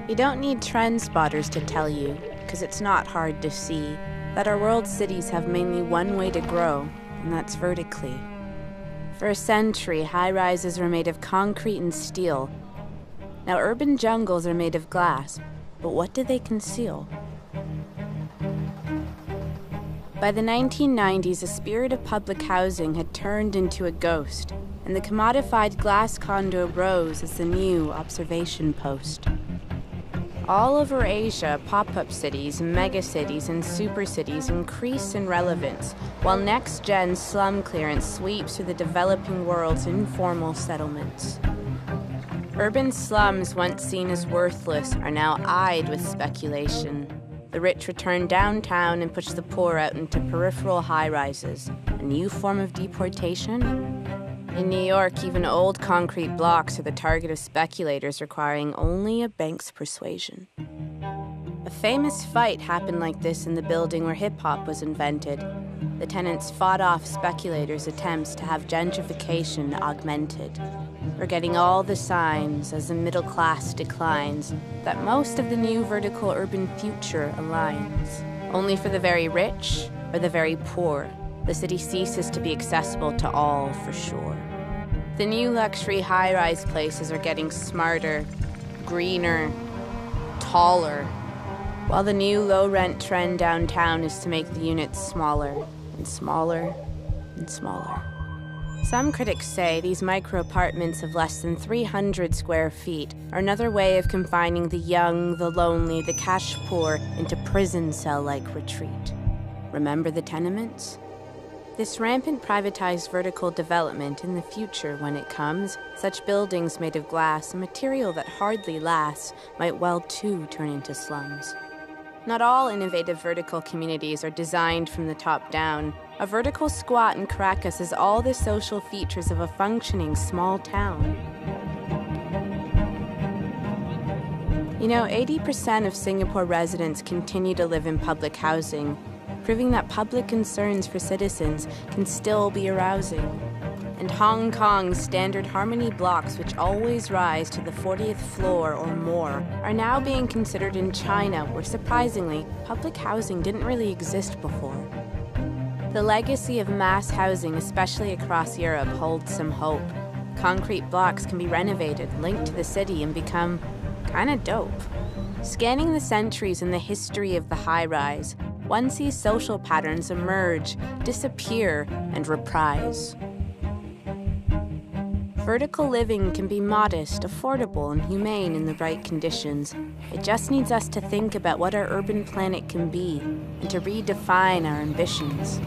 You don't need trend spotters to tell you, because it's not hard to see, that our world's cities have mainly one way to grow, and that's vertically. For a century, high-rises were made of concrete and steel. Now urban jungles are made of glass, but what do they conceal? By the 1990s, the spirit of public housing had turned into a ghost, and the commodified glass condo rose as the new observation post. All over Asia, pop-up cities, megacities, and supercities increase in relevance, while next-gen slum clearance sweeps through the developing world's informal settlements. Urban slums, once seen as worthless, are now eyed with speculation. The rich return downtown and push the poor out into peripheral high-rises. A new form of deportation? In New York, even old concrete blocks are the target of speculators requiring only a bank's persuasion. A famous fight happened like this in the building where hip-hop was invented. The tenants fought off speculators' attempts to have gentrification augmented. We're getting all the signs, as the middle class declines, that most of the new vertical urban future aligns. Only for the very rich or the very poor, the city ceases to be accessible to all for sure. The new luxury high-rise places are getting smarter, greener, taller, while the new low-rent trend downtown is to make the units smaller and smaller and smaller. Some critics say these micro-apartments of less than 300 square feet are another way of confining the young, the lonely, the cash-poor into prison cell-like retreat. Remember the tenements? This rampant privatized vertical development in the future, when it comes, such buildings made of glass, a material that hardly lasts, might well too turn into slums. Not all innovative vertical communities are designed from the top down. A vertical squat in Caracas has all the social features of a functioning small town. You know, 80% of Singapore residents continue to live in public housing, proving that public concerns for citizens can still be arousing. And Hong Kong's standard harmony blocks, which always rise to the 40th floor or more, are now being considered in China, where surprisingly, public housing didn't really exist before. The legacy of mass housing, especially across Europe, holds some hope. Concrete blocks can be renovated, linked to the city, and become kinda dope. Scanning the centuries in the history of the high-rise, one sees social patterns emerge, disappear, and reprise. Vertical living can be modest, affordable, and humane in the right conditions. It just needs us to think about what our urban planet can be and to redefine our ambitions.